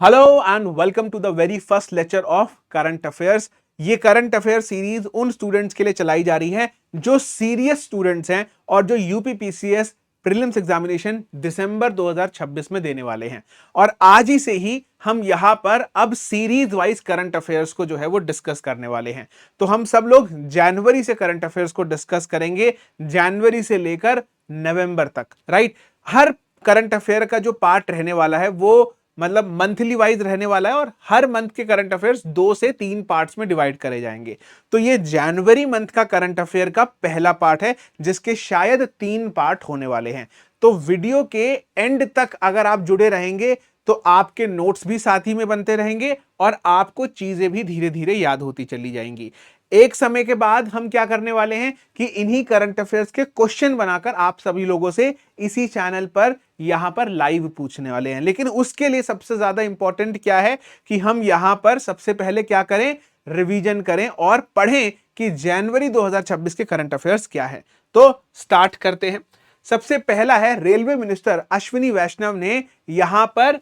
Hello and welcome to the very first lecture of current affairs. ये current affair series उन students के लिए चलाई जा रही है जो सीरियस स्टूडेंट्स हैं और जो यूपीपीसीएस प्रीलिम्स एग्जामिनेशन दिसंबर 2026 में देने वाले हैं। और आज ही से ही हम यहां पर अब सीरीज वाइज करंट अफेयर्स को जो है वो डिस्कस करने वाले हैं। तो हम सब लोग जनवरी से करंट अफेयर्स को डिस्कस करेंगे, जनवरी से लेकर नवंबर तक, राइट। हर करंट अफेयर का जो पार्ट रहने वाला है वो मतलब मंथली वाइज रहने वाला है और हर मंथ के करंट अफेयर्स 2 से 3 पार्ट्स में डिवाइड करे जाएंगे। तो ये जनवरी मंथ का करंट अफेयर का पहला पार्ट है जिसके शायद 3 पार्ट होने वाले हैं। तो वीडियो के एंड तक अगर आप जुड़े रहेंगे तो आपके नोट्स भी साथ ही में बनते रहेंगे और आपको चीजें भी धीरे धीरे याद होती चली जाएंगी। एक समय के बाद हम क्या करने वाले हैं कि इन्हीं करंट अफेयर्स के क्वेश्चन बनाकर आप सभी लोगों से इसी चैनल पर यहां पर लाइव पूछने वाले हैं। लेकिन उसके लिए सबसे ज्यादा इंपॉर्टेंट क्या है कि हम यहां पर सबसे पहले क्या करें, रिवीजन करें और पढ़ें कि जनवरी 2026 के करंट अफेयर्स क्या है। तो स्टार्ट करते हैं। सबसे पहला है, रेलवे मिनिस्टर अश्विनी वैष्णव ने यहां पर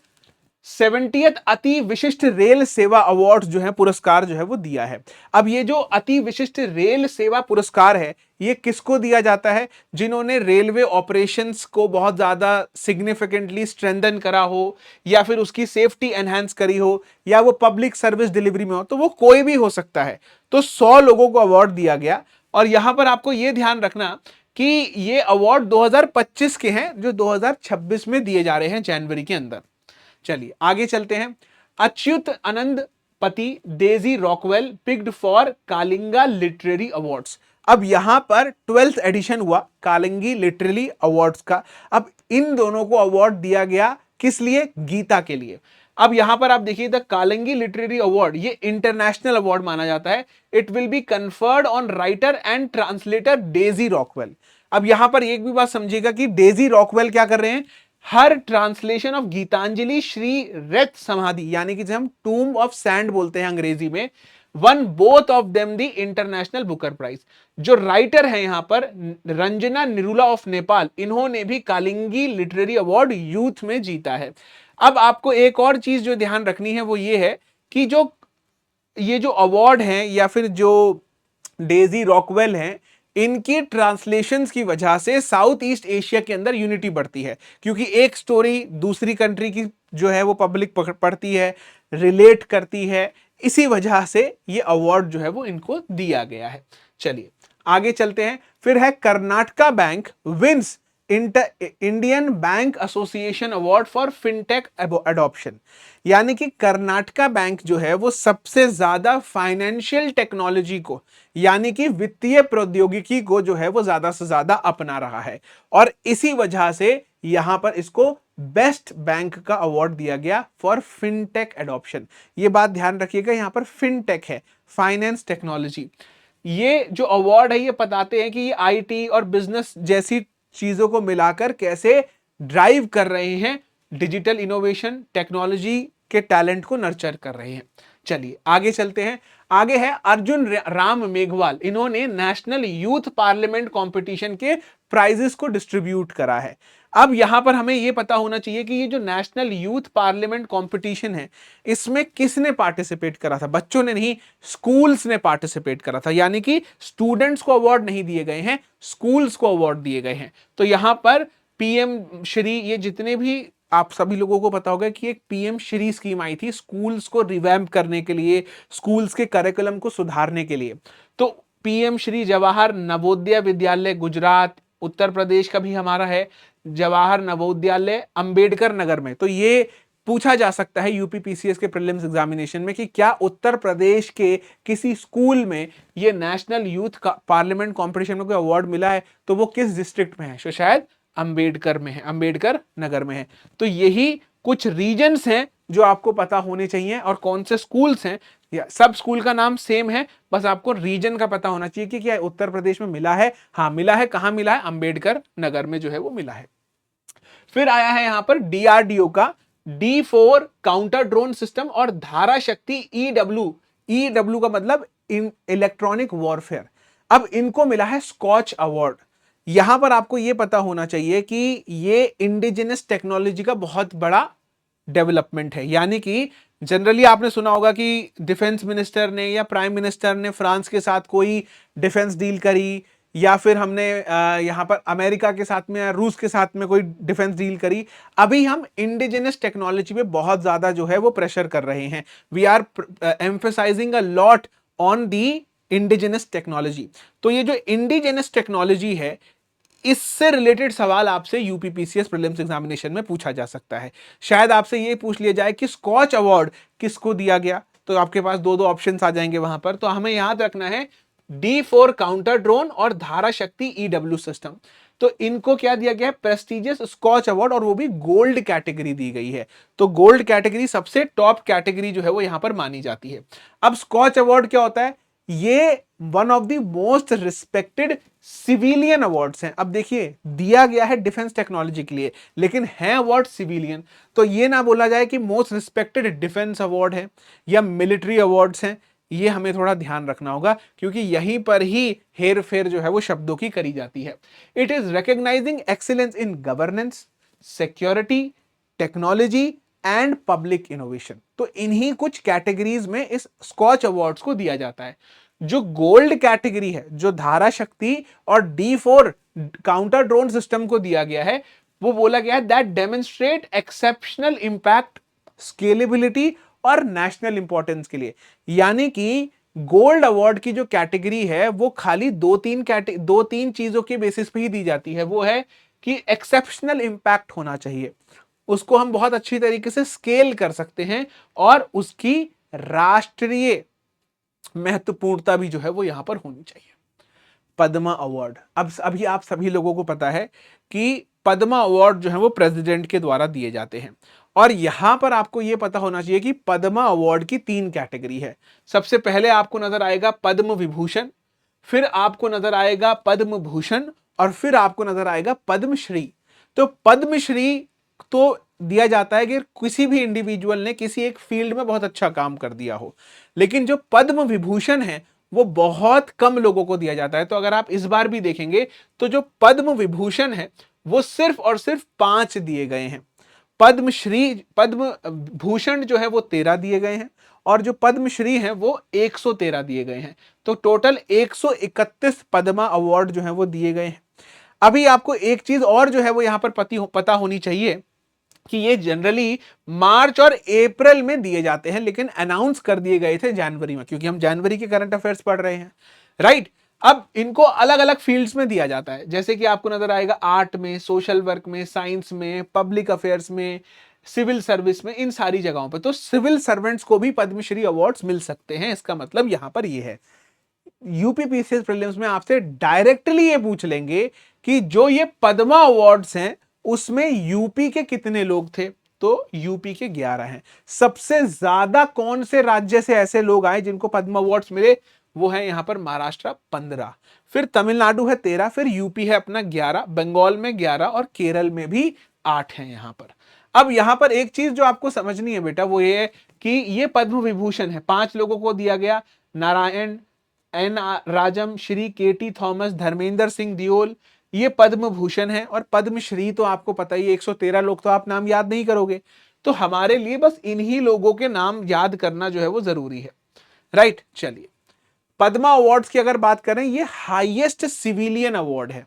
70th अति विशिष्ट रेल सेवा अवार्ड जो है, पुरस्कार जो है वो दिया है। अब ये जो अति विशिष्ट रेल सेवा पुरस्कार है ये किसको दिया जाता है? जिन्होंने रेलवे ऑपरेशंस को बहुत ज्यादा सिग्निफिकेंटली स्ट्रेंथन करा हो या फिर उसकी सेफ्टी एनहांस करी हो या वो पब्लिक सर्विस डिलीवरी में हो, तो वो कोई भी हो सकता है। तो 100 लोगों को अवार्ड दिया गया। और यहां पर आपको ये ध्यान रखना कि ये अवार्ड 2025 के हैं जो 2026 में दिए जा रहे हैं जनवरी के अंदर। चलिए आगे चलते हैं। अच्युत आनंद पति Daisy Rockwell picked for Kalinga literary awards. अब यहां पर 12th एडिशन हुआ कालिंगी लिटरेरी अवार्ड्स का। अब इन दोनों को अवार्ड दिया गया किस लिए? गीता के लिए। अब यहां पर आप देखिए, द कालिंगी लिटरेरी अवार्ड ये इंटरनेशनल अवार्ड माना जाता है। It will be conferred on writer and translator Daisy Rockwell. अब यहां पर एक भी बात समझिएगा कि डेजी रॉकवेल क्या कर रहे हैं, हर ट्रांसलेशन ऑफ गीतांजलि श्री रथ समाधि यानी कि हम टूम ऑफ सैंड बोलते हैं अंग्रेजी में, won both of them the international booker prize. जो राइटर है यहां पर रंजना निरूला ऑफ नेपाल, इन्होंने भी कालिंगी लिटरेरी अवार्ड यूथ में जीता है। अब आपको एक और चीज जो ध्यान रखनी है वो ये है कि ये जो अवार्ड है या फिर जो डेजी रॉकवेल हैं, इनकी ट्रांसलेशंस की वजह से साउथ ईस्ट एशिया के अंदर यूनिटी बढ़ती है, क्योंकि एक स्टोरी दूसरी कंट्री की जो है वो पब्लिक पढ़ती है, रिलेट करती है। इसी वजह से ये अवार्ड जो है वो इनको दिया गया है। चलिए आगे चलते हैं। फिर है Karnataka bank wins Indian bank association award for fintech adoption. यानी कि कर्नाटका बैंक जो है वो सबसे ज्यादा फाइनेंशियल टेक्नोलॉजी को यानी कि वित्तीय प्रौद्योगिकी को जो है वो ज्यादा से ज्यादा अपना रहा है और इसी वजह से यहां पर इसको बेस्ट बैंक का अवार्ड दिया गया फॉर फिनटेक एडॉप्शन। ये बात ध्यान रखिएगा, यहां पर फिनटेक है, फाइनेंस टेक्नोलॉजी। ये जो अवार्ड है ये बताते हैं कि ये आईटी और बिजनेस जैसी चीजों को मिलाकर कैसे ड्राइव कर रहे हैं, डिजिटल इनोवेशन टेक्नोलॉजी के टैलेंट को नर्चर कर रहे हैं। चलिए आगे चलते हैं। आगे है अर्जुन राम मेघवाल, इन्होंने नेशनल यूथ पार्लियामेंट कंपटीशन के प्राइजेस को डिस्ट्रीब्यूट करा है। अब यहां पर हमें यह पता होना चाहिए कि ये जो नेशनल यूथ पार्लियामेंट कंपटीशन है इसमें किसने पार्टिसिपेट करा था? बच्चों ने नहीं, स्कूल्स ने पार्टिसिपेट करा था। यानी कि स्टूडेंट्स को अवार्ड नहीं दिए गए हैं, स्कूल्स को अवार्ड दिए गए हैं। तो यहां पर पीएम श्री, ये जितने भी आप सभी लोगों को पता होगा कि एक पीएम श्री स्कीम आई थी स्कूल्स को रिवैम्प करने के लिए, स्कूल्स के करिकुलम को सुधारने के लिए। तो पीएम श्री जवाहर नवोदय विद्यालय गुजरात, उत्तर प्रदेश का भी हमारा है जवाहर नवोदयालय अंबेडकर नगर में। तो ये पूछा जा सकता है यूपीपीसीएस के प्रीलिम्स एग्जामिनेशन में कि क्या उत्तर प्रदेश के किसी स्कूल में ये नेशनल यूथ पार्लियामेंट कॉम्पिटिशन में कोई अवार्ड मिला है, तो वो किस डिस्ट्रिक्ट में है? तो शायद अंबेडकर में है, अंबेडकर नगर में है। तो यही कुछ रीजन्स हैं जो आपको पता होने चाहिए और कौन से स्कूल्स हैं। या सब स्कूल का नाम सेम है, बस आपको रीजन का पता होना चाहिए कि क्या उत्तर प्रदेश में मिला है। हाँ मिला है, कहां मिला है? अंबेडकर नगर में जो है वो मिला है। फिर आया है यहां पर डीआरडीओ का D4 काउंटर ड्रोन सिस्टम और धारा शक्ति ईडब्ल्यू का मतलब इलेक्ट्रॉनिक वॉरफेयर। अब इनको मिला है स्कॉच अवार्ड। यहां पर आपको यह पता होना चाहिए कि ये इंडिजिनस टेक्नोलॉजी का बहुत बड़ा डेवलपमेंट है। यानी कि जनरली आपने सुना होगा कि डिफेंस मिनिस्टर ने या प्राइम मिनिस्टर ने फ्रांस के साथ कोई डिफेंस डील करी, या फिर हमने यहां पर अमेरिका के साथ में या रूस के साथ में कोई डिफेंस डील करी। अभी हम इंडिजिनस टेक्नोलॉजी पे बहुत ज्यादा जो है वो प्रेशर कर रहे हैं। We are emphasising a lot on the indigenous technology. तो ये जो इंडिजिनस टेक्नोलॉजी है, इससे रिलेटेड सवाल आपसे यूपीपीसीएस प्रीलिम्स एग्जामिनेशन में पूछा जा सकता है। शायद आपसे ये पूछ लिया जाए कि स्कॉच अवार्ड किसको दिया गया, तो आपके पास दो दो ऑप्शन आ जाएंगे वहां पर। तो हमें याद रखना है D4 काउंटर ड्रोन और धारा शक्ति ईडब्ल्यू सिस्टम। तो इनको क्या दिया गया है, प्रेस्टिजियस स्कॉच अवार्ड, और वो भी गोल्ड कैटेगरी दी गई है। तो गोल्ड कैटेगरी सबसे टॉप कैटेगरी जो है वो यहां पर मानी जाती है। अब स्कॉच अवार्ड क्या होता है, ये one of the most respected civilian awards हैं। अब देखिए, दिया गया है डिफेंस टेक्नोलॉजी के लिए, लेकिन है अवार्ड सिविलियन। तो ये ना बोला जाए कि मोस्ट रिस्पेक्टेड डिफेंस अवार्ड है या मिलिट्री अवार्ड्स हैं। ये हमें थोड़ा ध्यान रखना होगा, क्योंकि यहीं पर ही हेर फेर जो है वो शब्दों की करी जाती है। It is recognising excellence in governance, security, technology and public innovation. तो इन्हीं कुछ कैटेगरीज में इस स्कॉच अवार्ड्स को दिया जाता है। जो गोल्ड कैटेगरी है, जो धारा शक्ति और D4 काउंटर ड्रोन सिस्टम को दिया गया है, वो बोला गया है that demonstrate exceptional impact, scalability और नेशनल इंपॉर्टेंस के लिए। यानी कि गोल्ड अवार्ड की जो कैटेगरी है वो खाली दो तीन चीजों के बेसिस पे ही दी जाती है। वो है कि एक्सेप्शनल इंपैक्ट होना चाहिए, उसको हम बहुत अच्छी तरीके से स्केल कर सकते हैं, और उसकी राष्ट्रीय महत्वपूर्णता भी जो है वो यहां पर होनी चाहिए। पद्मा अवार्ड, अब अभी आप सभी लोगों को पता है कि पद्मा अवार्ड जो है वो प्रेसिडेंट के द्वारा दिए जाते हैं। और यहां पर आपको यह पता होना चाहिए कि पद्मा अवार्ड की 3 कैटेगरी है। सबसे पहले आपको नजर आएगा पद्म विभूषण, फिर आपको नजर आएगा पद्म भूषण, और फिर आपको नजर आएगा पद्मश्री। तो पद्मश्री तो दिया जाता है कि किसी भी इंडिविजुअल ने किसी एक फील्ड में बहुत अच्छा काम कर दिया हो, लेकिन जो पद्म विभूषण है वो बहुत कम लोगों को दिया जाता है। तो अगर आप इस बार भी देखेंगे तो जो पद्म विभूषण है वो सिर्फ और सिर्फ 5 दिए गए हैं। पद्म भूषण जो है वो 13 दिए गए हैं, और जो पद्मश्री है वो 113 दिए गए हैं। तो टोटल 131 पद्मा अवार्ड जो है वो दिए गए हैं। अभी आपको एक चीज और जो है वो यहां पर पता होनी चाहिए कि ये जनरली मार्च और अप्रैल में दिए जाते हैं, लेकिन अनाउंस कर दिए गए थे जनवरी में, क्योंकि हम जनवरी के करंट अफेयर्स पढ़ रहे हैं, राइट। अब इनको अलग अलग फील्ड्स में दिया जाता है, जैसे कि आपको नजर आएगा आर्ट में, सोशल वर्क में, साइंस में, पब्लिक अफेयर्स में, सिविल सर्विस में, इन सारी जगहों पर। तो सिविल सर्वेंट्स को भी पद्मश्री अवार्ड्स मिल सकते हैं। इसका मतलब यहां पर यह है, यूपीपीसीएस प्रीलिम्स में आपसे डायरेक्टली ये पूछ लेंगे कि जो ये पद्मा अवार्ड्स हैं उसमें यूपी के कितने लोग थे, तो यूपी के 11 हैं। सबसे ज्यादा कौन से राज्य से ऐसे लोग आए जिनको पद्म अवार्ड्स मिले, वो है यहां पर महाराष्ट्र 15, फिर तमिलनाडु है 13, फिर यूपी है अपना 11, बंगाल में 11 और केरल में भी 8 हैं यहां पर। अब यहां पर एक चीज जो आपको समझनी है बेटा, वो ये है कि ये पद्म विभूषण है 5 लोगों को दिया गया, नारायण एन राजम, श्री केटी थॉमस, धर्मेंद्र सिंह दियोल, ये पद्म भूषण है। और पद्मश्री तो आपको पता ही है 113 लोग, तो आप नाम याद नहीं करोगे, तो हमारे लिए बस इन्हीं लोगों के नाम याद करना जो है वो जरूरी है, राइट। चलिए, पद्मा अवार्ड्स की अगर बात करें, ये हाईएस्ट सिविलियन अवार्ड है।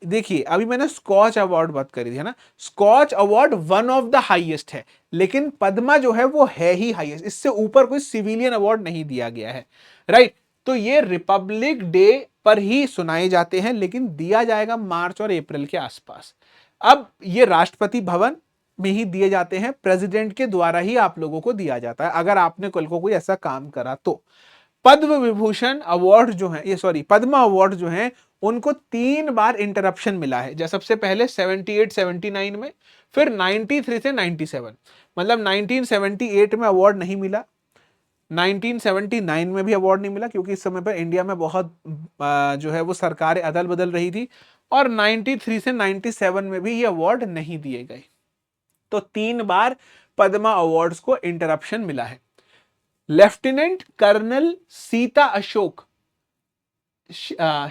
देखिए, अभी मैंने स्कॉच अवार्ड बात करी थी ना, Skoch award one of the highest है, लेकिन पद्मा जो है वो है ही हाईएस्ट, इससे ऊपर कोई सिविलियन अवार्ड नहीं दिया गया है, राइट। तो ये रिपब्लिक डे पर ही सुनाए जाते हैं, लेकिन दिया जाएगा मार्च और अप्रैल के आसपास। अब ये राष्ट्रपति भवन में ही दिए जाते हैं, प्रेसिडेंट के द्वारा ही आप लोगों को दिया जाता है अगर आपने कल को कोई ऐसा काम करा तो। पद्म विभूषण अवार्ड जो है, ये सॉरी पद्मा अवार्ड जो है, उनको 3 बार इंटरप्शन मिला है। जैसे सबसे पहले 78 79 में, फिर 93 से 97, मतलब 1978 में अवार्ड नहीं मिला, 1979 में भी अवार्ड नहीं मिला, क्योंकि इस समय पर इंडिया में बहुत जो है वो सरकारें अदल बदल रही थी, और 93 से 97 में भी ये अवार्ड नहीं दिए गए। तो 3 बार पद्मा अवार्ड्स को इंटरप्शन मिला है। Lieutenant colonel Sita Ashok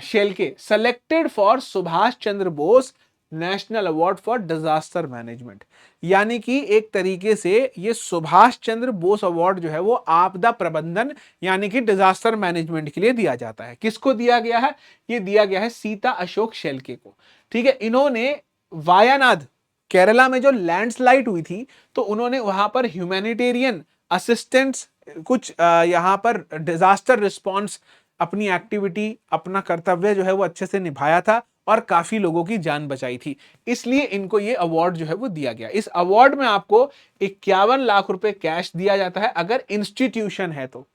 Shelke selected for Subhash Chandra Bose national award for disaster management. यानी कि एक तरीके से ये सुभाष चंद्र बोस अवार्ड जो है वो आपदा प्रबंधन यानी कि डिजास्टर मैनेजमेंट के लिए दिया जाता है। किसको दिया गया है? ये दिया गया है सीता अशोक शेल्के को। ठीक है, इन्होंने वायानाद केरला में जो लैंडस्लाइड हुई थी तो उन्होंने वहां पर ह्यूमैनिटेरियन असिस्टेंस, कुछ यहां पर डिजास्टर रिस्पॉन्स, अपनी एक्टिविटी, अपना कर्तव्य जो है वो अच्छे से निभाया था और काफी लोगों की जान बचाई थी। इसलिए इनको ये अवार्ड जो है वो दिया गया। इस अवार्ड में आपको 51 लाख रुपए कैश दिया जाता है अगर इंस्टीट्यूशन है तो,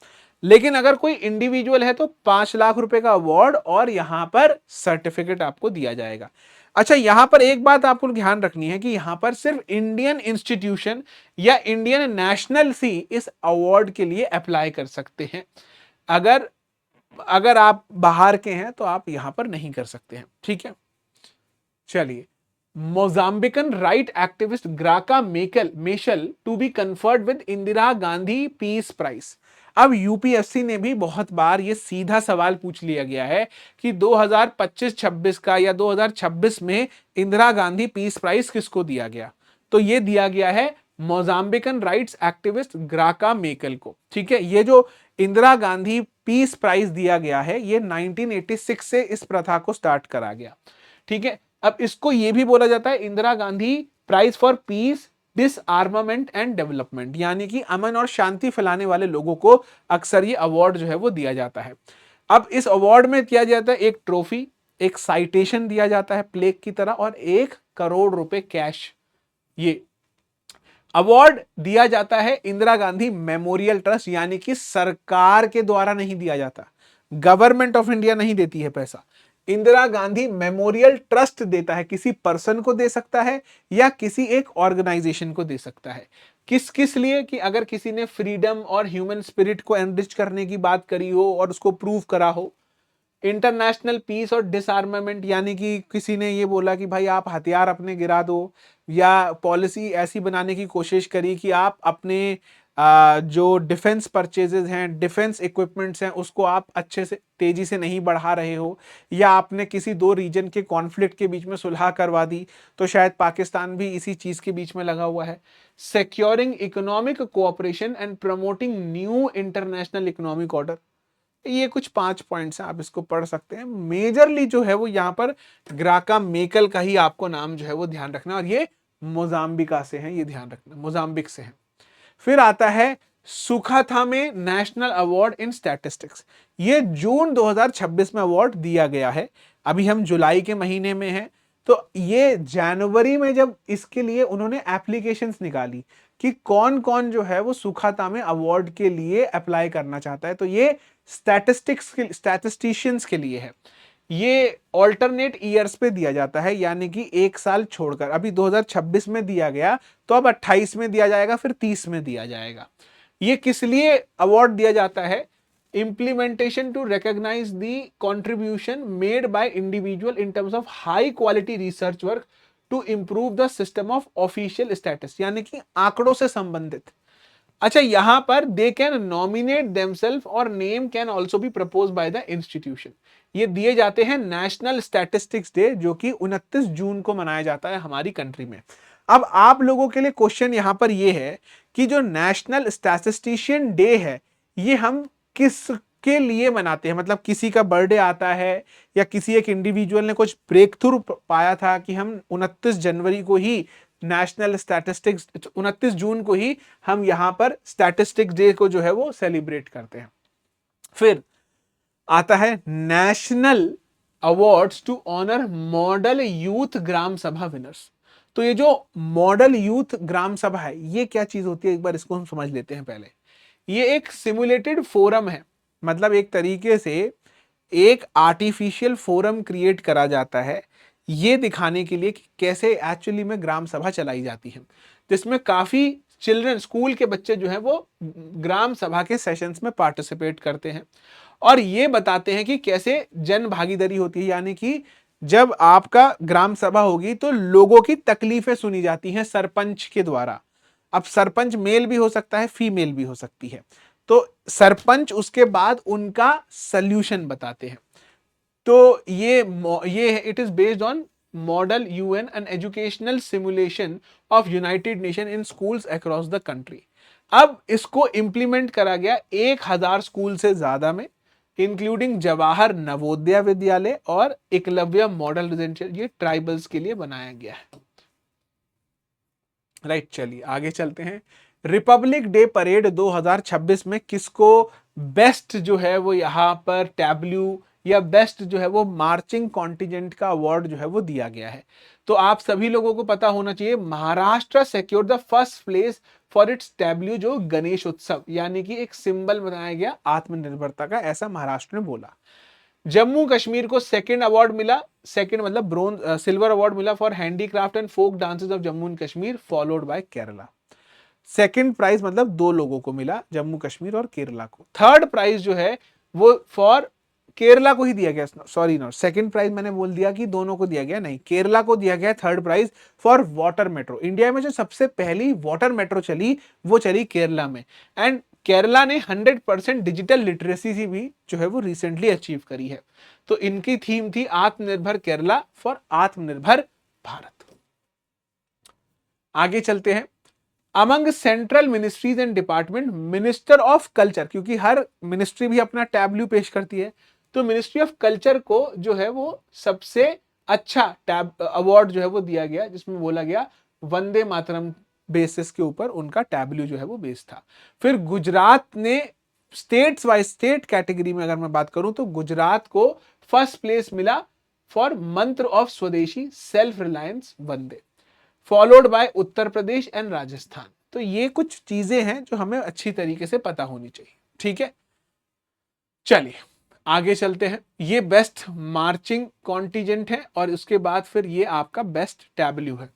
लेकिन अगर कोई इंडिविजुअल है तो 5 लाख रुपए का अवार्ड और यहां पर सर्टिफिकेट आपको दिया जाएगा। अच्छा, यहां पर एक बात आपको ध्यान रखनी है कि यहां पर सिर्फ इंडियन इंस्टीट्यूशन या इंडियन नेशनल सी इस अवार्ड के लिए अप्लाई कर सकते हैं। अगर अगर आप बाहर के हैं तो आप यहां पर नहीं कर सकते हैं। ठीक है, चलिए। Mozambican right activist Graca Machel to be conferred with Indira Gandhi peace prize. अब यूपीएससी ने भी बहुत बार ये सीधा सवाल पूछ लिया गया है कि 2025-26 का या 2026 में इंदिरा गांधी पीस प्राइज किसको दिया गया? तो ये दिया गया है मोजाम्बिकन राइट्स एक्टिविस्ट ग्राका मेकल को। ठीक है, ये जो इंदिरा गांधी पीस प्राइज दिया गया है ये 1986 से इस प्रथा को स्टार्ट करा गया। ठीक है, अब इसको ये भी बोला जाता है Indira Gandhi prize for peace, disarmament and development, यानी कि अमन और शांति फैलाने वाले लोगों को अक्सर ये अवार्ड जो है वो दिया जाता है। अब इस अवार्ड में दिया जाता है एक ट्रॉफी, एक साइटेशन दिया जाता है प्लेक की तरह और 1 करोड़ रुपए कैश। ये अवार्ड दिया जाता है इंदिरा गांधी मेमोरियल ट्रस्ट, यानी कि सरकार के द्वारा नहीं दिया जाता, गवर्नमेंट ऑफ इंडिया नहीं देती है पैसा, इंदिरा गांधी मेमोरियल ट्रस्ट देता है। किसी पर्सन को दे सकता है या किसी एक ऑर्गेनाइजेशन को दे सकता है। किस किस लिए? कि अगर किसी ने फ्रीडम और ह्यूमन स्पिरिट को एनरिच करने की बात करी हो और उसको प्रूव करा हो, इंटरनेशनल पीस और डिसआर्मामेंट, यानी कि किसी ने ये बोला कि भाई आप हथियार अपने गिरा दो, या पॉलिसी ऐसी बनाने की कोशिश करी कि आप अपने जो डिफेंस परचेजेस हैं, डिफेंस इक्विपमेंट्स हैं, उसको आप अच्छे से तेजी से नहीं बढ़ा रहे हो, या आपने किसी दो रीजन के कॉन्फ्लिक्ट के बीच में सुलह करवा दी, तो शायद पाकिस्तान भी इसी चीज के बीच में लगा हुआ है। Securing economic cooperation and promoting new international economic order, ये कुछ 5 पॉइंट्स हैं, आप इसको पढ़ सकते हैं। मेजरली जो है वो यहाँ पर ग्राका मेकल का ही आपको नाम जो है वो ध्यान रखना, और ये मोजाम्बिका से हैं, ये ध्यान रखना, मोजाम्बिक से हैं। फिर आता है सुखाथामे नेशनल अवार्ड इन स्टैटिस्टिक्स। ये जून 2026 में अवार्ड दिया गया है। अभी हम जुलाई के महीने में हैं, तो ये जनवरी में जब इसके लिए उन्होंने एप्लीकेशंस निकाली कि कौन कौन जो है वो सुखातामे अवार्ड के लिए अप्लाई करना चाहता है, तो ये स्टैटिस्टिशियंस के लिए है। ये ऑल्टरनेट ईयर्स पे दिया जाता है, यानी कि एक साल छोड़कर। अभी 2026 में दिया गया तो अब 28 में दिया जाएगा, फिर 30 में दिया जाएगा। ये किस लिए अवार्ड दिया जाता है? implementation to recognize the contribution made by individual in terms of high quality research work to improve the system of official status, यानी कि आंकड़ों से संबंधित। अच्छा, यहां पर दे कैन नॉमिनेट देमसेल्फ और name can also be propose by the institution. ये दिए जाते हैं नेशनल स्टैटिस्टिक्स डे, जो कि 29 जून को मनाया जाता है हमारी कंट्री में। अब आप लोगों के लिए क्वेश्चन यहां पर ये है कि जो नेशनल स्टैटिस्टिशियन डे है ये हम किसके लिए मनाते हैं? मतलब किसी का बर्थडे आता है या किसी एक इंडिविजुअल ने कुछ ब्रेक थ्रू पाया था कि हम 29 जनवरी को ही नेशनल स्टैटिस्टिक्स, 29 जून को ही हम यहां पर स्टैटिस्टिक्स डे को जो है वो सेलिब्रेट करते हैं। फिर आता है national awards to honour model youth gram sabha winners. तो ये जो मॉडल यूथ ग्राम सभा है ये क्या चीज होती है, एक बार इसको हम समझ लेते हैं पहले। ये एक सिमुलेटेड फोरम है, मतलब एक तरीके से एक आर्टिफिशियल फोरम क्रिएट करा जाता है ये दिखाने के लिए कि कैसे एक्चुअली में ग्राम सभा चलाई जाती है, जिसमें काफी चिल्ड्रन, स्कूल के बच्चे जो हैं वो ग्राम सभा के सेशंस में पार्टिसिपेट करते हैं और ये बताते हैं कि कैसे जन भागीदारी होती है। यानी कि जब आपका ग्राम सभा होगी तो लोगों की तकलीफें सुनी जाती हैं सरपंच के द्वारा। अब सरपंच मेल भी हो सकता है, फीमेल भी हो सकती है, तो सरपंच उसके बाद उनका सल्यूशन बताते हैं। तो ये it is based on model UN and educational simulation of United nation in schools across the country. अब इसको इंप्लीमेंट करा गया 1000 स्कूल से ज्यादा में, इंक्लूडिंग जवाहर नवोदय विद्यालय और एकलव्य मॉडल रेजिडेंशियल, ये ट्राइबल्स के लिए बनाया गया है। राइट, चलिए आगे चलते हैं। रिपब्लिक डे परेड 2026 में किसको बेस्ट जो है वो यहाँ पर टैब्ल्यू या बेस्ट जो है वो मार्चिंग कॉन्टिजेंट का अवार्ड जो है वो दिया गया है। तो आप सभी लोगों को पता होना चाहिए, Maharashtra secured the first place for its Tableau, जो गणेश उत्सव, यानी कि एक सिंबल बनाया गया आत्मनिर्भरता का, ऐसा महाराष्ट्र ने बोला। जम्मू कश्मीर को सेकंड अवार्ड मिला, सेकंड मतलब ब्रोंज सिल्वर अवार्ड मिला for handicraft and folk dances of Jammu and Kashmir, followed by Kerala. Second prize मतलब 2 लोगों को मिला, जम्मू कश्मीर और केरला को। थर्ड प्राइज जो है वो फॉर केरला को ही दिया गया, सॉरी नॉट सेकंड प्राइज, मैंने बोल दिया कि दोनों को दिया गया, नहीं, केरला को दिया गया third prize for water metro. India में जो सबसे पहली वाटर मेट्रो चली वो चली केरला में, एंड केरला ने 100% डिजिटल लिटरेसी भी जो है वो रिसेंटली अचीव करी है। तो इनकी थीम थी आत्मनिर्भर केरला फॉर आत्मनिर्भर भारत। आगे चलते हैं। Among central ministries and department, minister of culture, क्योंकि हर मिनिस्ट्री भी अपना टैब्ल्यू पेश करती है, तो मिनिस्ट्री ऑफ कल्चर को जो है वो सबसे अच्छा टैब अवार्ड जो है वो दिया गया, जिसमें बोला गया वंदे मातरम बेसिस के ऊपर उनका टैब्ल्यू जो है वो बेस था। फिर गुजरात ने स्टेट्स वाइज स्टेट कैटेगरी में अगर मैं बात करूं तो गुजरात को फर्स्ट प्लेस मिला फॉर मंत्र ऑफ स्वदेशी self reliance Vande, followed by Uttar Pradesh and Rajasthan. तो ये कुछ चीजें हैं जो हमें अच्छी तरीके से पता होनी चाहिए, ठीक है। चलिए आगे चलते हैं। ये बेस्ट मार्चिंग कॉन्टिजेंट है और उसके बाद फिर ये आपका बेस्ट टैब्ल्यू है।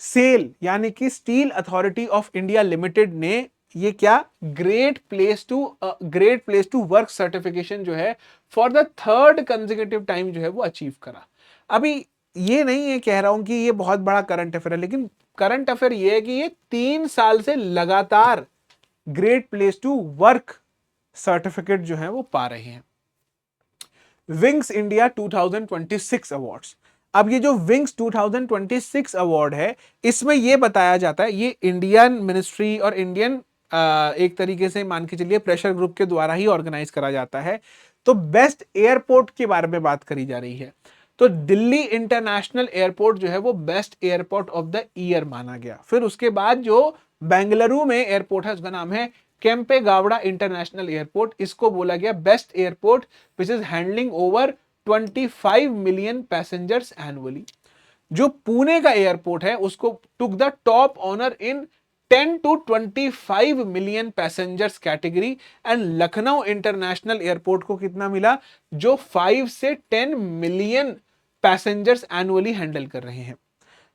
सेल यानी कि steel authority of India limited ने ये क्या great place to work certification जो है for the third consecutive time जो है वो अचीव करा। अभी ये नहीं है कह रहा हूं कि ये बहुत बड़ा करंट अफेयर है, लेकिन करंट अफेयर ये है कि ये 3 साल से लगातार great place to work certificate जो है वो पा रहे हैं। Wings India 2026 awards. अब ये जो विंग्स 2026 अवार्ड है, इसमें ये बताया जाता है, ये इंडियन मिनिस्ट्री और इंडियन एक तरीके से मान के चलिए प्रेशर ग्रुप के द्वारा ही ऑर्गेनाइज करा जाता है। तो बेस्ट एयरपोर्ट के बारे में बात करी जा रही है, तो दिल्ली इंटरनेशनल एयरपोर्ट जो है वो best airport of the year माना गया। फिर उसके बाद जो बेंगलुरु में एयरपोर्ट है उसका नाम है केम्पे गावड़ा इंटरनेशनल एयरपोर्ट, इसको बोला गया best airport which is handling over 25 million passengers annually. जो पुणे का एयरपोर्ट है उसको took the top honour in 10 to 25 million passengers category, and Lucknow international airport को कितना मिला, जो 5 से 10 मिलियन पैसेंजर्स एनुअली हैंडल कर रहे हैं।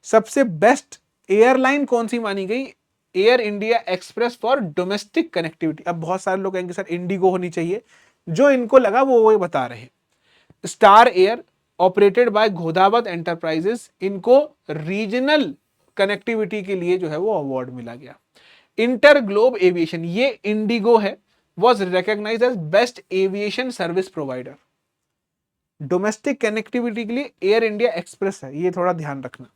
सबसे बेस्ट एयरलाइन कौन सी मानी गई, air India express for domestic connectivity. अब बहुत सारे लोग कहेंगे सर इंडिगो होनी चाहिए, जो इनको लगा वो बता रहे हैं। Star Air operated by Ghodawat enterprises, इनको रीजनल कनेक्टिविटी के लिए जो है वो अवार्ड मिला गया। इंटर ग्लोब एविएशन, ये इंडिगो है, was recognised as best aviation service provider. Domestic connectivity के लिए एयर इंडिया एक्सप्रेस है, ये थोड़ा ध्यान रखना।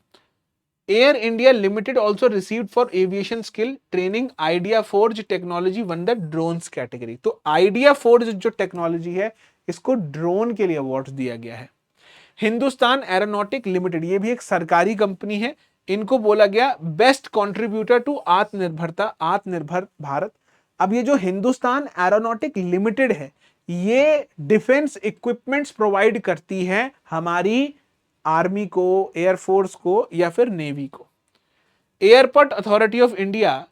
Air India limited also received for aviation skill training idea forge technology one the drones category. तो आइडिया फोर्ज जो टेक्नोलॉजी है इसको ड्रोन के लिए अवार्ड दिया गया है। हिंदुस्तान एरोनॉटिक लिमिटेड, ये भी एक सरकारी कंपनी है, इनको बोला गया बेस्ट कंट्रीब्यूटर टू आत्मनिर्भर भारत। अब ये जो हिंदुस्तान एरोनॉटिक लिमिटेड है ये डिफेंस इक्विपमेंट्स प्रोवाइड करती है हमारी आर्मी को, एयरफोर्स को या फिर नेवी को। Airport authority of India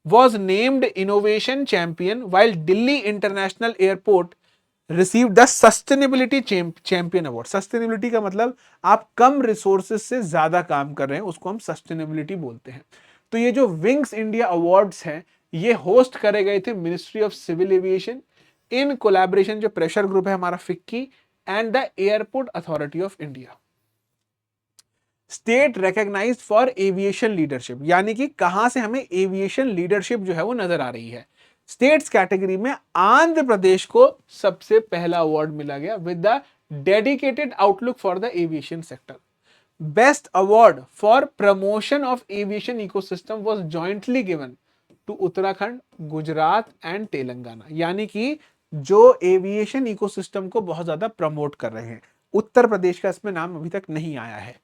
was named innovation champion while Delhi international airport receive the sustainability champion award. Sustainability का मतलब आप कम रिसोर्सेज से ज्यादा काम कर रहे हैं, उसको हम सस्टेनेबिलिटी बोलते हैं। तो ये जो विंग्स इंडिया अवार्ड्स हैं ये होस्ट करे गए थे ministry of civil aviation in collaboration, जो प्रेशर ग्रुप है हमारा FICCI, and the airport authority of India. State recognised for aviation leadership, यानी कि कहां से हमें एविएशन लीडरशिप जो है वो नजर आ रही है। स्टेट्स कैटेगरी में आंध्र प्रदेश को सबसे पहला अवार्ड मिला गया with the dedicated outlook for the aviation sector. Best award for promotion of aviation ecosystem was jointly given to Uttarakhand, Gujarat and Telangana. यानी कि जो एविएशन इकोसिस्टम को बहुत ज्यादा प्रमोट कर रहे हैं, उत्तर प्रदेश का इसमें नाम अभी तक नहीं आया है।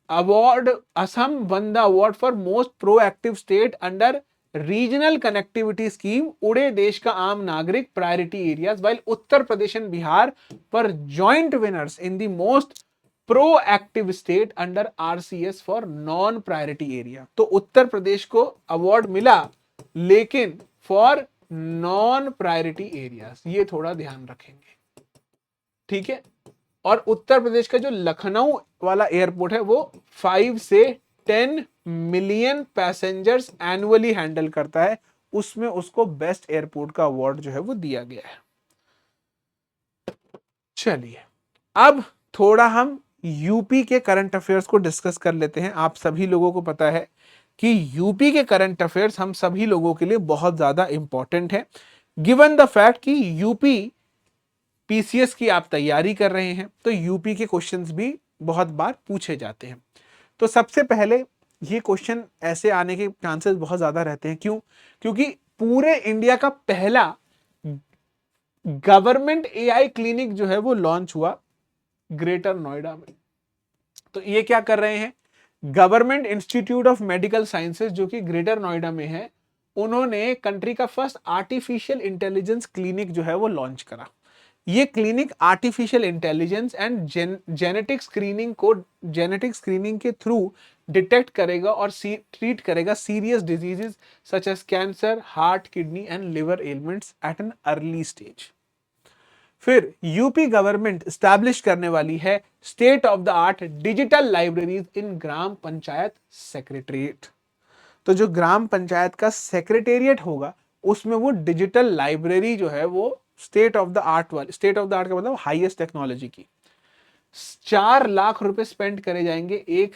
Award, Assam won the award for most proactive state under regional connectivity scheme, Ude Desh ka Aam Nagrik priority areas, while Uttar Pradesh and Bihar were joint winners in the most proactive state under RCS for non priority area. तो उत्तर प्रदेश को अवार्ड मिला, लेकिन for non priority areas, ये थोड़ा ध्यान रखेंगे, ठीक है। और उत्तर प्रदेश का जो लखनऊ वाला एयरपोर्ट है वो 5 से 10 मिलियन पैसेंजर्स एनुअली हैंडल करता है, उसमें उसको बेस्ट एयरपोर्ट का अवार्ड जो है वो दिया गया है। चलिए अब थोड़ा हम यूपी के करंट अफेयर्स को डिस्कस कर लेते हैं। आप सभी लोगों को पता है कि यूपी के करंट अफेयर्स हम सभी लोगों के लिए बहुत ज्यादा इंपॉर्टेंट है, गिवन द फैक्ट कि यूपी पीसीएस की आप तैयारी कर रहे हैं, तो यूपी के क्वेश्चंस भी बहुत बार पूछे जाते हैं। तो सबसे पहले ये क्वेश्चन ऐसे आने के चांसेस बहुत ज्यादा रहते हैं। क्यों? क्योंकि पूरे इंडिया का पहला गवर्नमेंट एआई क्लिनिक जो है वो लॉन्च हुआ ग्रेटर नोएडा में। तो ये क्या कर रहे हैं, government institute of medical sciences जो कि ग्रेटर नोएडा में है, उन्होंने कंट्री का फर्स्ट आर्टिफिशियल इंटेलिजेंस क्लिनिक जो है वो लॉन्च करा। ये clinic artificial intelligence and genetic screening के थ्रू डिटेक्ट करेगा और ट्रीट करेगा serious diseases such as cancer, heart, kidney and liver elements at an early stage. फिर यूपी गवर्नमेंट स्टैब्लिश करने वाली है state of the art digital libraries in gram panchayat secretariat. तो जो ग्राम पंचायत का सेक्रेटेरिएट होगा उसमें वो डिजिटल लाइब्रेरी जो है वो स्टेट ऑफ द आर्ट वाली, स्टेट ऑफ द आर्ट का मतलब हाईएस्ट टेक्नोलॉजी की, 4 लाख रुपए स्पेंड करे जाएंगे एक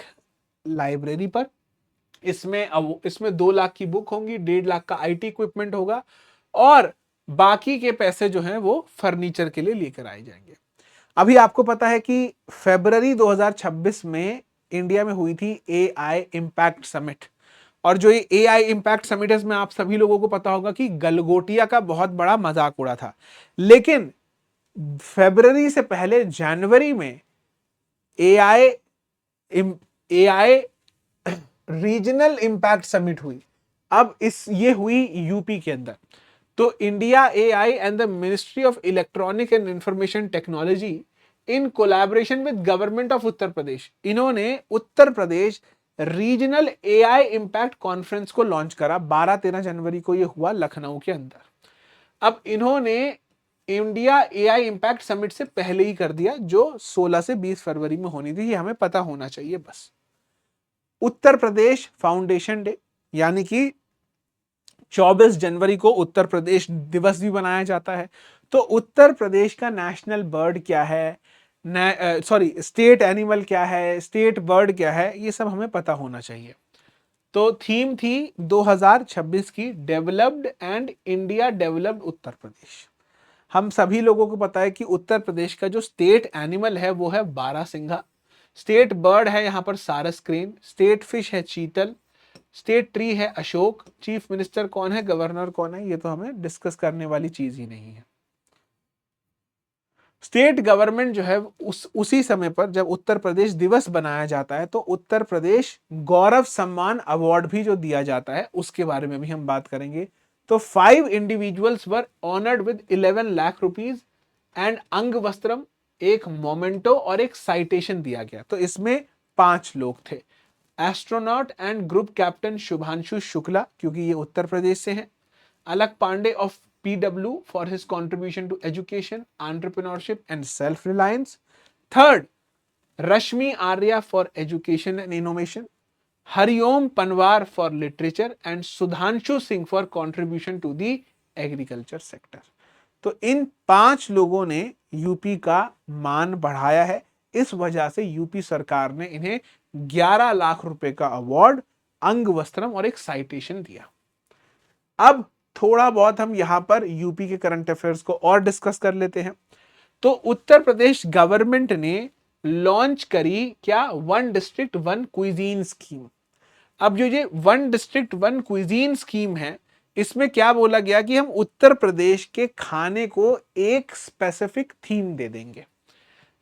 लाइब्रेरी पर। इसमें 2 लाख की बुक होंगी, 1.5 लाख का आईटी इक्विपमेंट होगा और बाकी के पैसे जो हैं वो फर्नीचर के लिए लेकर आए जाएंगे। अभी आपको पता है कि फरवरी 2026 में इंडिया में हुई थी एआई इंपैक्ट समिट, और जो ये एआई इंपैक्ट समिट है इसमें आप सभी लोगों को पता होगा कि गलगोटिया का बहुत बड़ा मजाक उड़ा था। लेकिन फरवरी से पहले जनवरी में एआई रीजनल इंपैक्ट समिट हुई। अब ये हुई यूपी के अंदर। तो India AI and the ministry of electronic and information technology in collaboration with government of Uttar Pradesh, इन्होंने Uttar Pradesh regional AI impact conference को लॉन्च करा। 12-13 जनवरी को ये हुआ लखनऊ के अंदर। अब इन्होंने इंडिया एआई इंपैक्ट समिट से पहले ही कर दिया, जो 16 से 20 फरवरी में होनी थी। ये हमें पता होना चाहिए बस। उत्तर प्रदेश फाउंडेशन डे यानी कि 24 जनवरी को उत्तर प्रदेश दिवस भी मनाया जाता है। तो उत्तर प्रदेश का नेशनल बर्ड क्या है, स्टेट एनिमल क्या है, स्टेट बर्ड क्या है, ये सब हमें पता होना चाहिए। तो थीम थी 2026 की developed and India developed Uttar Pradesh. हम सभी लोगों को पता है कि उत्तर प्रदेश का जो स्टेट एनिमल है वो है बारहसिंघा, स्टेट बर्ड है यहाँ पर सारस क्रेन, स्टेट फिश है चीतल, स्टेट ट्री है अशोक, चीफ मिनिस्टर कौन है, गवर्नर कौन है, ये तो हमें डिस्कस करने वाली चीज ही नहीं है। स्टेट गवर्नमेंट जो है उसी समय पर जब उत्तर प्रदेश दिवस बनाया जाता है तो उत्तर प्रदेश गौरव सम्मान अवार्ड भी जो दिया जाता है उसके बारे में भी हम बात करेंगे। तो 5 individuals were honoured with 11 lakh rupees and अंग वस्त्रम, एक मोमेंटो और एक साइटेशन दिया गया। तो इसमें 5 लोग थे। Astronaut and group captain Shubhanshu Shukla, क्योंकि ये उत्तर प्रदेश से हैं। Alakh Pandey of PW for his contribution to education, entrepreneurship and self-reliance. Third, Rashmi Arya for education and innovation. Hariom Panwar for literature and Sudhanshu Singh for contribution to the agriculture sector. तो इन 5 लोगों ने UP का मान बढ़ाया है। इस वजह से यूपी सरकार ने इन्हें 11 लाख रुपए का अवार्ड, अंग वस्त्रम और एक साइटेशन दिया। अब थोड़ा बहुत हम यहां पर यूपी के करंट अफेयर्स को और डिस्कस कर लेते हैं। तो उत्तर प्रदेश गवर्नमेंट ने लॉन्च करी क्या, one district one cuisine scheme. अब जो ये one district one cuisine scheme है, इसमें क्या बोला गया कि हम उत्तर प्रदेश के खाने को एक स्पेसिफिक थीम दे देंगे,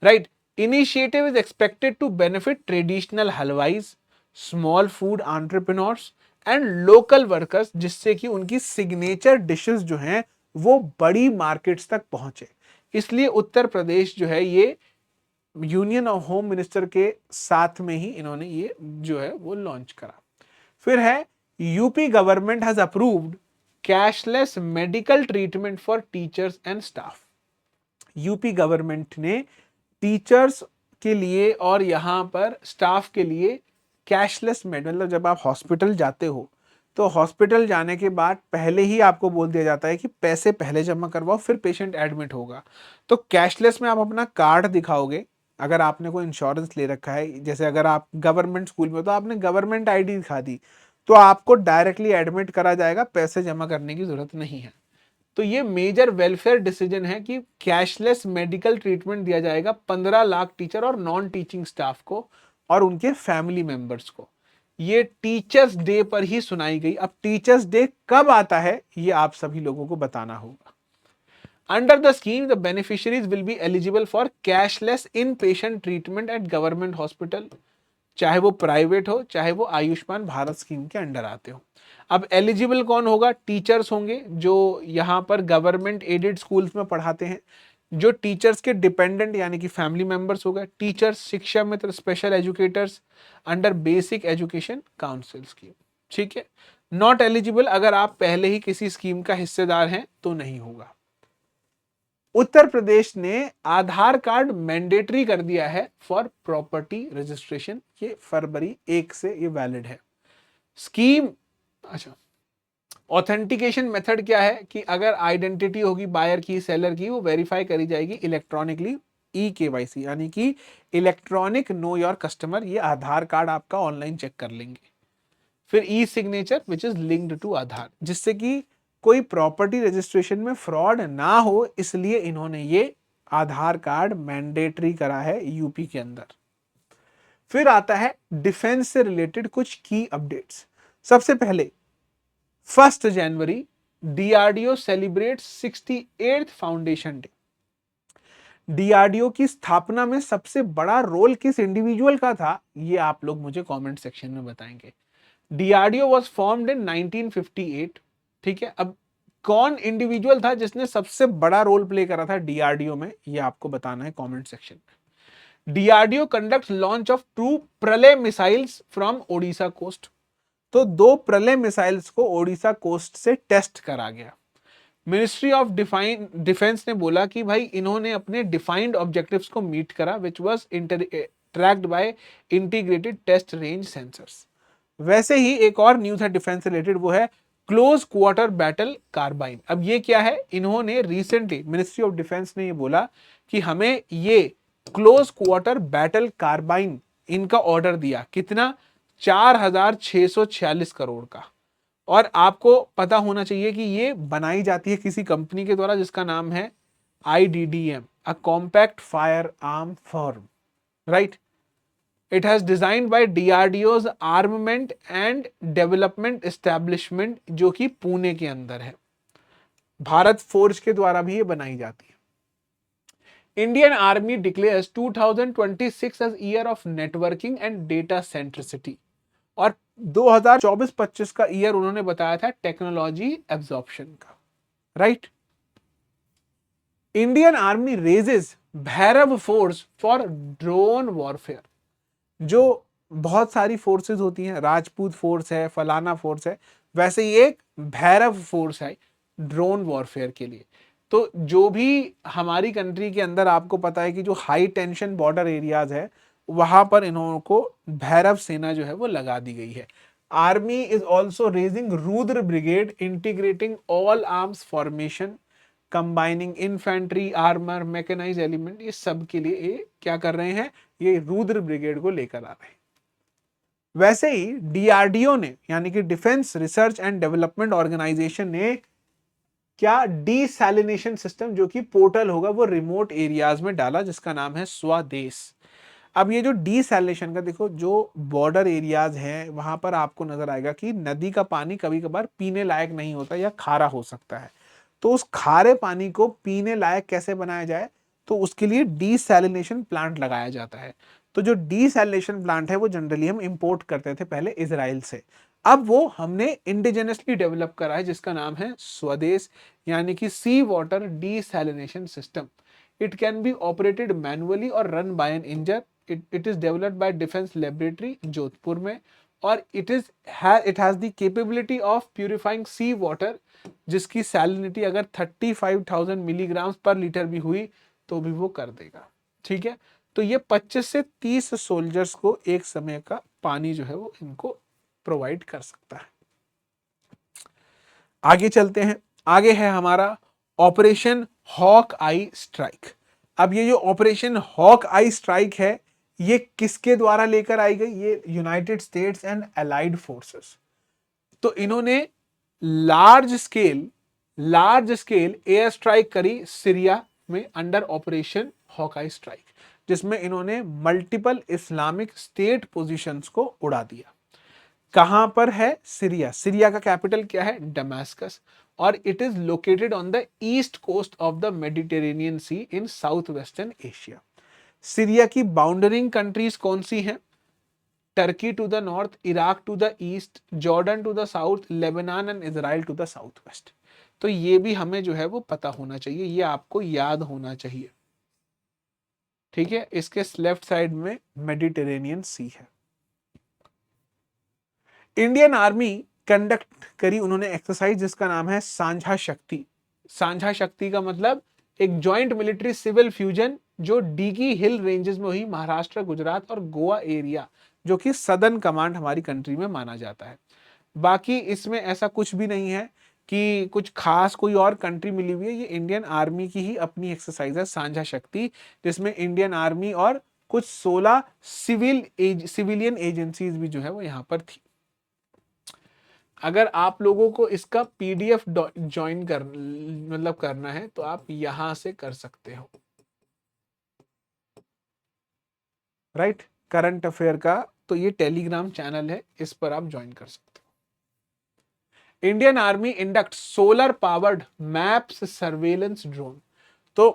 right. Initiative is expected to benefit traditional halwais, small food entrepreneurs and local workers, जिससे कि उनकी सिग्नेचर डिशेस जो हैं वो बड़ी मार्केट्स तक पहुंचे। इसलिए उत्तर प्रदेश जो है ये यूनियन ऑफ होम मिनिस्टर के साथ में ही इन्होंने ये जो है वो लॉन्च करा। फिर है UP government has approved cashless medical treatment for teachers and staff. UP government ने टीचर्स के लिए और यहां पर स्टाफ के लिए कैशलेस मतलब जब आप हॉस्पिटल जाते हो तो हॉस्पिटल जाने के बाद पहले ही आपको बोल दिया जाता है कि पैसे पहले जमा करवाओ फिर पेशेंट एडमिट होगा। तो कैशलेस में आप अपना कार्ड दिखाओगे, अगर आपने कोई इंश्योरेंस ले रखा है, जैसे अगर आप गवर्नमेंट स्कूल में हो तो आपने गवर्नमेंट आईडी दिखा दी तो आपको डायरेक्टली एडमिट करा जाएगा, पैसे जमा करने की जरूरत नहीं है। तो ये मेजर वेलफेयर डिसीजन है कि कैशलेस मेडिकल ट्रीटमेंट दिया जाएगा 15 लाख टीचर और नॉन टीचिंग स्टाफ को और उनके फैमिली मेंबर्स को। ये टीचर्स डे पर ही सुनाई गई। अब टीचर्स डे कब आता है ये आप सभी लोगों को बताना होगा। Under the scheme the beneficiaries will be eligible for cashless in patient treatment at government hospital, चाहे वो प्राइवेट हो चाहे वो आयुष्मान भारत स्कीम के अंडर आते हो। अब एलिजिबल कौन होगा, टीचर्स होंगे जो यहाँ पर गवर्नमेंट एडेड स्कूल्स में पढ़ाते हैं, जो टीचर्स के डिपेंडेंट यानी कि फैमिली मेंबर्स हो गए, teachers, Shiksha Mitra, special educators under basic education council scheme, ठीक है। नॉट एलिजिबल अगर आप पहले ही किसी स्कीम का हिस्सेदार हैं तो नहीं होगा। उत्तर प्रदेश ने आधार कार्ड मैंडेटरी कर दिया है फॉर प्रॉपर्टी रजिस्ट्रेशन, ये फरवरी 1 से ये वैलिड है स्कीम। अच्छा, ऑथेंटिकेशन मेथड क्या है कि अगर आइडेंटिटी होगी बायर की, सेलर की, वो वेरीफाई करी जाएगी इलेक्ट्रॉनिकली, ई-केवाईसी यानी कि इलेक्ट्रॉनिक नो योर कस्टमर। ये आधार कार्ड आपका ऑनलाइन चेक कर लेंगे। फिर e signature which is linked to Aadhaar, जिससे कि कोई प्रॉपर्टी रजिस्ट्रेशन में फ्रॉड ना हो, इसलिए इन्होंने ये आधार कार्ड मैंडेटरी करा है यूपी के अंदर। फिर आता है डिफेंस से रिलेटेड कुछ की अपडेट्स। सबसे पहले 1 जनवरी DRDO celebrate 68th foundation day. DRDO की स्थापना में सबसे बड़ा रोल किस इंडिविजुअल का था, ये आप लोग मुझे कमेंट सेक्शन में बताएंगे। डीआरडीओ वाज फॉर्म्ड इन 1958, ठीक है। अब कौन इंडिविजुअल था जिसने सबसे बड़ा रोल प्ले करा था डीआरडीओ में, ये आपको बताना है कमेंट सेक्शन में। डीआरडीओ कंडक्ट्स लॉन्च ऑफ 2 प्रलय मिसाइल्स फ्रॉम ओडिशा कोस्ट। तो 2 प्रलय मिसाइल्स को ओडिशा कोस्ट से टेस्ट करा गया। मिनिस्ट्री ऑफ डिफेंस ने बोला कि भाई इन्होंने अपने डिफाइंड ऑब्जेक्टिव्स को मीट करा, which was tracked by integrated test range sensors. वैसे ही एक और न्यूज है डिफेंस रिलेटेड, वो है क्लोज क्वार्टर बैटल कार्बाइन। अब ये क्या है, इन्होंने रिसेंटली मिनिस्ट्री ऑफ डिफेंस ने ये बोला कि हमें ये क्लोज क्वार्टर बैटल कार्बाइन इनका ऑर्डर दिया, कितना, 4646 करोड़ का। और आपको पता होना चाहिए कि ये बनाई जाती है किसी कंपनी के द्वारा जिसका नाम है IDDM, a compact firearm firm, right. It has designed by DRDO's armament and development establishment, जो कि पुणे के अंदर है। भारत फोर्ज के द्वारा भी ये बनाई जाती है। Indian army declares 2026 as year of networking and data centricity, और 2024-25 का ईयर उन्होंने बताया था टेक्नोलॉजी एब्जॉर्प्शन का, right. Indian army raises Bhairav force for drone warfare. जो बहुत सारी फोर्सेस होती हैं, राजपूत फोर्स है, फलाना फोर्स है, वैसे ही एक भैरव फोर्स है ड्रोन वॉरफेयर के लिए। तो जो भी हमारी कंट्री के अंदर आपको पता है कि जो हाई टेंशन बॉर्डर एरियाज है वहां पर इनको भैरव सेना जो है वो लगा दी गई है। Army is also raising Rudra brigade integrating all arms formation combining infantry, armour, mechanise element, ये सब के लिए ये क्या कर रहे हैं, ये रुद्र ब्रिगेड को लेकर आ रहे हैं। वैसे ही डीआरडीओ ने यानी कि defence research and development organisation ने क्या डीसैलिनेशन सिस्टम, जो कि पोर्टल होगा वो रिमोट एरियाज में डाला, जिसका नाम है स्वदेश। अब ये जो डीसैलिनेशन का देखो, जो बॉर्डर एरियाज हैं वहां पर आपको नजर आएगा कि नदी का पानी कभी कभार पीने लायक नहीं होता या खारा हो सकता है। तो उस खारे पानी को पीने लायक कैसे बनाया जाए, तो उसके लिए डीसैलिनेशन प्लांट लगाया जाता है। तो जो डीसैलिनेशन प्लांट है वो जनरली हम इंपोर्ट करते थे पहले इजराइल से, अब वो हमने इंडिजिनसली डेवलप करा है जिसका नाम है स्वदेश, यानी कि sea water desalination system. It can be operated manually और run by an engine. It is developed by defence laboratory Jodhpur में, और it has the capability of purifying sea water, जिसकी सैलिनिटी अगर 35,000 मिलीग्राम पर लीटर भी हुई तो भी वो कर देगा। ठीक है, तो ये 25 से 30 सोल्जर्स को एक समय का पानी जो है वो इनको प्रोवाइड कर सकता है। आगे चलते हैं, आगे है हमारा ऑपरेशन हॉक आई स्ट्राइक। अब ये जो ऑपरेशन हॉक आई स्ट्राइक है ये किसके द्वारा लेकर आई गई, ये United states and allied forces. तो इन्होंने लार्ज स्केल एयर स्ट्राइक करी सीरिया में अंडर ऑपरेशन हॉकाई स्ट्राइक, जिसमें इन्होंने मल्टीपल इस्लामिक स्टेट पोजीशंस को उड़ा दिया। कहां पर है, सीरिया। सीरिया का कैपिटल क्या है, डमास्कस, और it is located on the east coast of the Mediterranean sea in south western Asia. Syria की बाउंडरिंग कंट्रीज कौन सी हैं, Turkey to the north, Iraq to the east, Jordan to the south, Lebanon and Israel to the south west. तो ये भी हमें जो है वो पता होना चाहिए, ये आपको याद होना चाहिए। ठीक है, इसके लेफ्ट साइड में मेडिटेरेनियन सी है। इंडियन आर्मी कंडक्ट करी उन्होंने एक्सरसाइज जिसका नाम है सांझा शक्ति। सांझा शक्ति का मतलब एक जॉइंट मिलिट्री सिविल फ्यूजन जो डीगी हिल रेंजेस में हुई, महाराष्ट्र, गुजरात और गोवा एरिया, जो कि सदर्न कमांड हमारी कंट्री में माना जाता है। बाकी इसमें ऐसा कुछ भी नहीं है कि कुछ खास कोई और कंट्री मिली हुई है, ये इंडियन आर्मी की ही अपनी एक्सरसाइज है सांझा शक्ति, जिसमें इंडियन आर्मी और कुछ 16 सिविलियन एजेंसीज भी जो है वो यहां पर थी। अगर आप लोगों को इसका पीडीएफ ज्वाइन करना है तो आप यहां से कर सकते हो, राइट, करंट अफेयर का। तो ये टेलीग्राम चैनल है, इस पर आप ज्वाइन कर सकते हो। Indian army induct solar powered MAPS surveillance drone. तो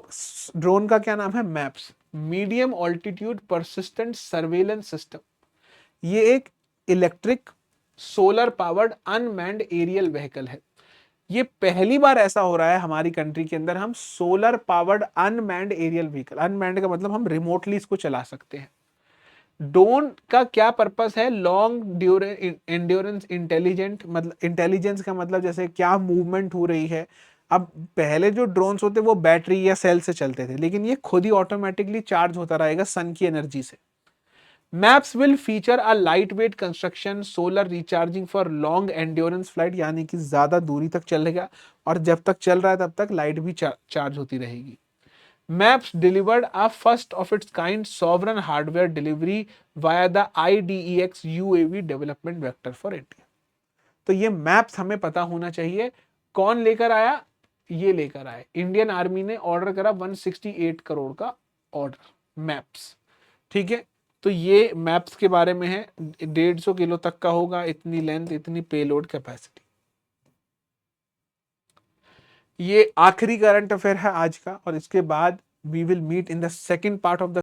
ड्रोन का क्या नाम है, MAPS, medium altitude persistent surveillance system. ये एक electric solar powered unmanned aerial vehicle है। ये पहली बार ऐसा हो रहा है हमारी कंट्री के अंदर, हम solar powered unmanned aerial vehicle, unmanned का मतलब हम रिमोटली इसको चला सकते हैं। ड्रोन का क्या पर्पस है, लॉन्ग एंड्योरेंस इंटेलिजेंट, मतलब इंटेलिजेंस का मतलब जैसे क्या मूवमेंट हो रही है। अब पहले जो ड्रोन्स होते वो बैटरी या सेल से चलते थे, लेकिन ये खुद ही ऑटोमेटिकली चार्ज होता रहेगा सन की एनर्जी से। Maps will feature a light weight construction, solar recharging for long endurance flight, यानी कि ज्यादा दूरी तक चलेगा और जब तक चल रहा है तब तक लाइट भी चार्ज होती रहेगी। Maps delivered a first of its kind sovereign hardware delivery via the IDEX UAV development vector for India. तो ये मैप्स हमें पता होना चाहिए, कौन लेकर आया, ये लेकर आए, इंडियन आर्मी ने ऑर्डर करा 168 करोड़ का ऑर्डर, मैप्स। ठीक है, तो ये मैप्स के बारे में है, 150 किलो तक का होगा, इतनी लेंथ, इतनी पेलोड कैपेसिटी। ये आखिरी करंट अफेयर है आज का, और इसके बाद we will meet in the second part of the